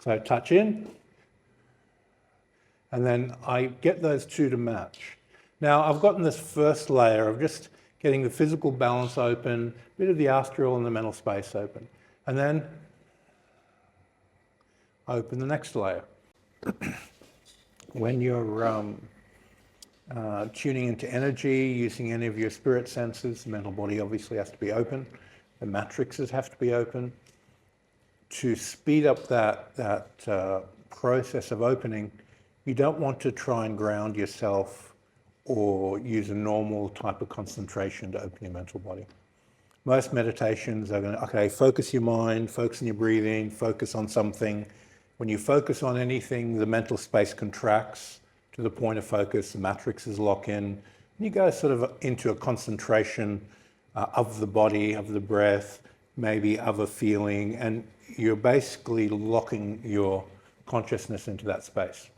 So touch in, and then I get those two to match. Now I've gotten this first layer of just getting the physical balance open, a bit of the astral and the mental space open. And then open the next layer. When you're tuning into energy, using any of your spirit senses, the mental body obviously has to be open. The matrices have to be open. To speed up that process of opening, you don't want to try and ground yourself or use a normal type of concentration to open your mental body. Most meditations are going to, okay, focus your mind, focus on your breathing, focus on something. When you focus on anything, the mental space contracts to the point of focus, the matrices lock in, and you go sort of into a concentration of the body, of the breath, maybe of a feeling, and you're basically locking your consciousness into that space.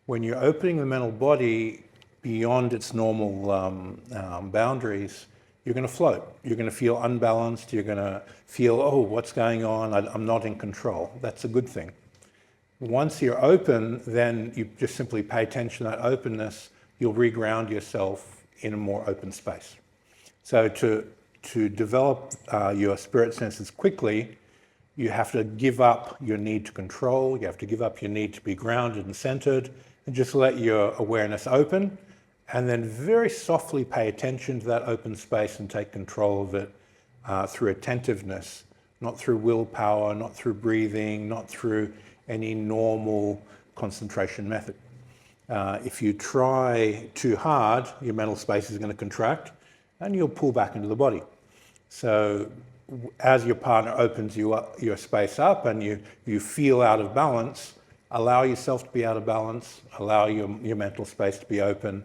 When you're opening the mental body beyond its normal boundaries, you're going to float. You're going to feel unbalanced. You're going to feel, oh, what's going on? I'm not in control. That's a good thing. Once you're open, then you just simply pay attention to that openness. You'll reground yourself in a more open space. So to develop your spirit senses quickly, you have to give up your need to control. You have to give up your need to be grounded and centered, and just let your awareness open, and then very softly pay attention to that open space and take control of it through attentiveness, not through willpower, not through breathing, not through any normal concentration method. If you try too hard, your mental space is going to contract and you'll pull back into the body. So as your partner opens your space up and you feel out of balance, allow yourself to be out of balance, allow your mental space to be open,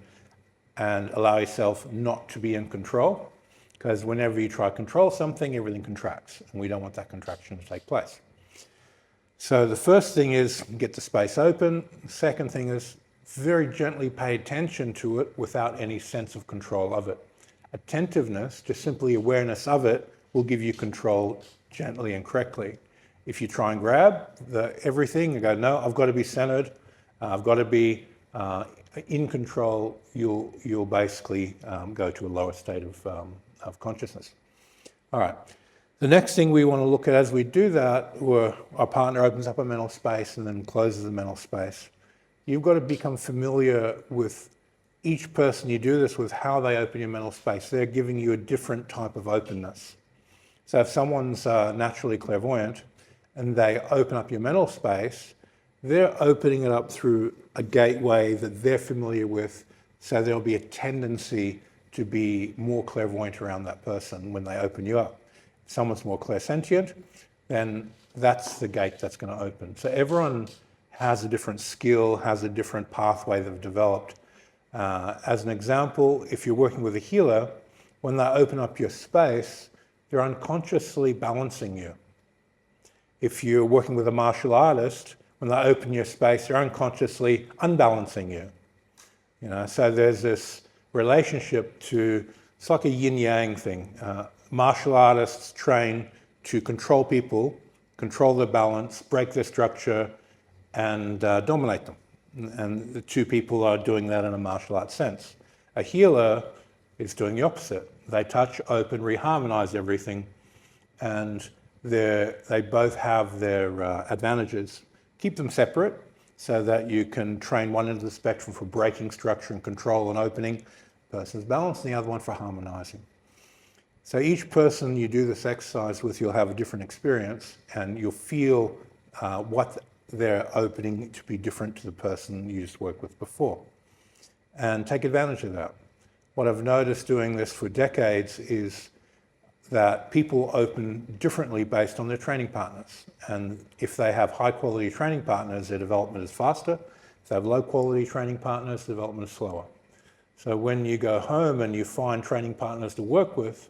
and allow yourself not to be in control, because whenever you try to control something, everything contracts, and we don't want that contraction to take place. So the first thing is get the space open. The second thing is very gently pay attention to it without any sense of control of it. Attentiveness, just simply awareness of it, will give you control gently and correctly. If you try and grab everything and go, no, I've got to be centered, I've got to be in control, you'll basically go to a lower state of consciousness. All right. The next thing we want to look at as we do that, where our partner opens up a mental space and then closes the mental space, you've got to become familiar with each person you do this with, how they open your mental space. They're giving you a different type of openness. So if someone's naturally clairvoyant and they open up your mental space, they're opening it up through a gateway that they're familiar with, so there'll be a tendency to be more clairvoyant around that person when they open you up. If someone's more clairsentient, then that's the gate that's going to open. So everyone has a different skill, has a different pathway they've developed. As an example, if you're working with a healer, when they open up your space, they're unconsciously balancing you. If you're working with a martial artist, when they open your space, they're unconsciously unbalancing you. So there's this relationship to, it's like a yin-yang thing. Martial artists train to control people, control their balance, break their structure, and dominate them. And the two people are doing that in a martial arts sense. A healer is doing the opposite. They touch, open, reharmonize everything, and they both have their advantages. Keep them separate so that you can train one end of the spectrum for breaking structure and control and opening, person's balance, and the other one for harmonizing. So each person you do this exercise with, you'll have a different experience, and you'll feel what they're opening to be different to the person you used to work with before. And take advantage of that. What I've noticed doing this for decades is that people open differently based on their training partners. And if they have high quality training partners, their development is faster. If they have low quality training partners, development is slower. So when you go home and you find training partners to work with,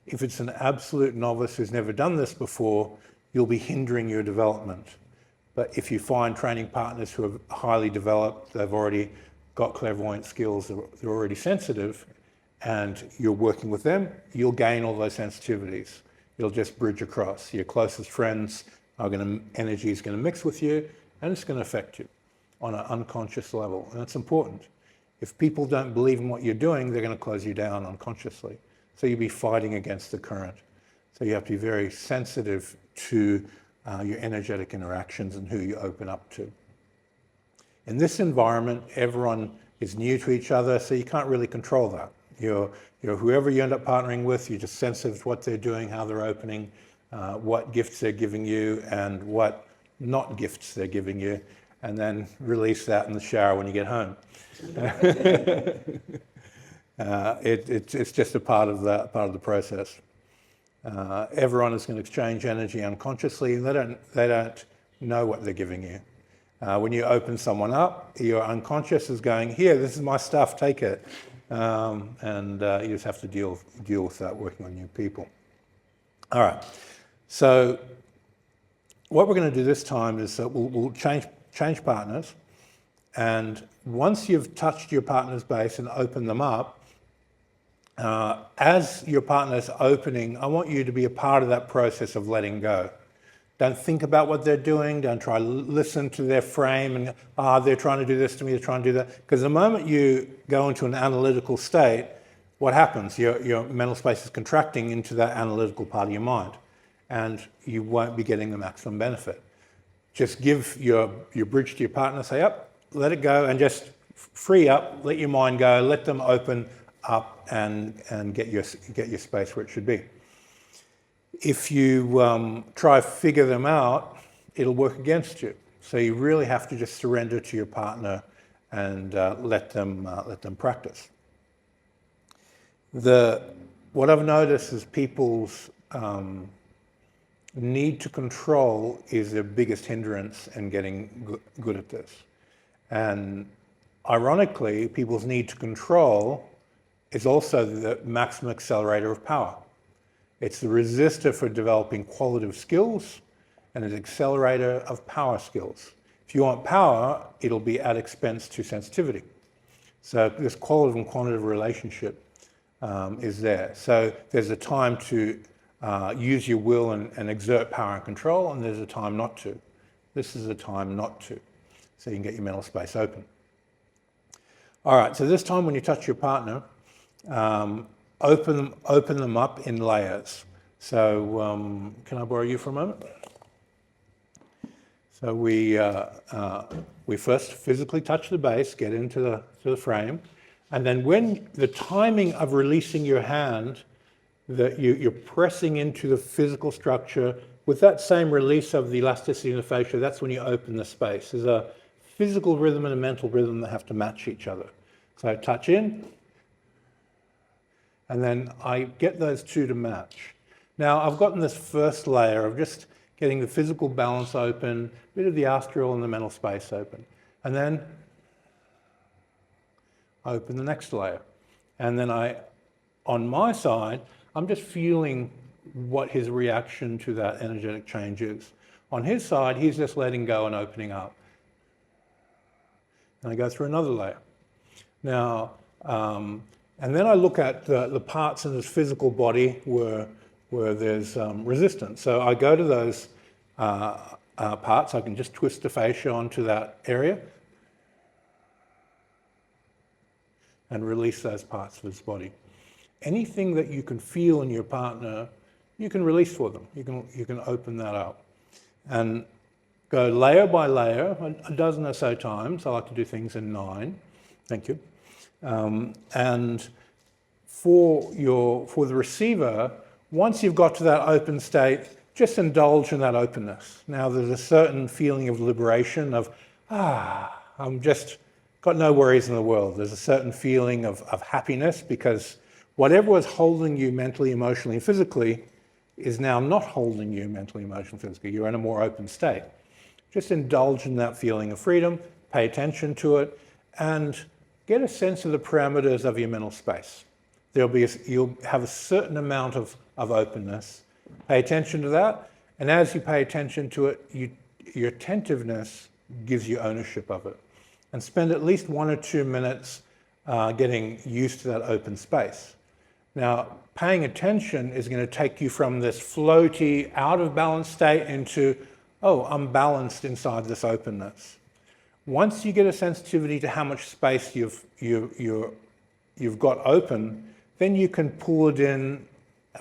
if it's an absolute novice who's never done this before, you'll be hindering your development. But if you find training partners who are highly developed, they've already got clairvoyant skills, they're already sensitive, and you're working with them, you'll gain all those sensitivities. You'll just bridge across. Your closest friends energy is going to mix with you, and it's going to affect you on an unconscious level. And that's important. If people don't believe in what you're doing, they're going to close you down unconsciously. So you'll be fighting against the current. So you have to be very sensitive to your energetic interactions and who you open up to. In this environment, everyone is new to each other, so you can't really control that. Whoever you end up partnering with, you're just sensitive to what they're doing, how they're opening, what gifts they're giving you, and what not gifts they're giving you, and then release that in the shower when you get home. It's just a part of the process. Everyone is going to exchange energy unconsciously, and they don't know what they're giving you. When you open someone up, your unconscious is going, here, this is my stuff, take it. And you just have to deal with that working on new people. All right, so what we're going to do this time is we'll change partners, and once you've touched your partner's base and opened them up, as your partner's opening, I want you to be a part of that process of letting go. Don't think about what they're doing. Don't try to listen to their frame and, they're trying to do this to me, they're trying to do that. Because the moment you go into an analytical state, what happens? Your mental space is contracting into that analytical part of your mind, and you won't be getting the maximum benefit. Just give your bridge to your partner, say, up, let it go, and just free up, let your mind go, let them open up and get your space where it should be. If you try to figure them out, it'll work against you. So you really have to just surrender to your partner and let them practice. What I've noticed is people's need to control is their biggest hindrance in getting good at this. And ironically, people's need to control is also the maximum accelerator of power. It's the resistor for developing qualitative skills and an accelerator of power skills. If you want power, it'll be at expense to sensitivity. So this qualitative and quantitative relationship is there. So there's a time to use your will and exert power and control, and there's a time not to. This is a time not to. So you can get your mental space open. All right, so this time when you touch your partner, open them up in layers. So can I borrow you for a moment? So we first physically touch the base, get into the frame, and then when the timing of releasing your hand, that you're pressing into the physical structure with that same release of the elasticity in the fascia, that's when you open the space. There's a physical rhythm and a mental rhythm that have to match each other. So I touch in, and then I get those two to match. Now I've gotten this first layer of just getting the physical balance open, a bit of the astral and the mental space open. And then I open the next layer. And then on my side, I'm just feeling what his reaction to that energetic change is. On his side, he's just letting go and opening up. And I go through another layer. Now, and then I look at the parts in his physical body where there's resistance. So I go to those parts. I can just twist the fascia onto that area and release those parts of his body. Anything that you can feel in your partner, you can release for them. You can open that up and go layer by layer, a dozen or so times. I like to do things in 9. Thank you. And for the receiver, once you've got to that open state, just indulge in that openness. Now there's a certain feeling of liberation of, I'm just got no worries in the world. There's a certain feeling of happiness because whatever was holding you mentally, emotionally, and physically is now not holding you mentally, emotionally, physically. You're in a more open state. Just indulge in that feeling of freedom, pay attention to it, and get a sense of the parameters of your mental space. You'll have a certain amount of openness. Pay attention to that, and as you pay attention to it, your attentiveness gives you ownership of it. And spend at least 1 or 2 minutes getting used to that open space. Now, paying attention is going to take you from this floaty, out of balance state into, oh, I'm balanced inside this openness. Once you get a sensitivity to how much space you've got open, then you can pull it in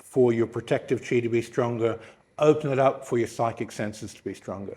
for your protective chi to be stronger, open it up for your psychic senses to be stronger.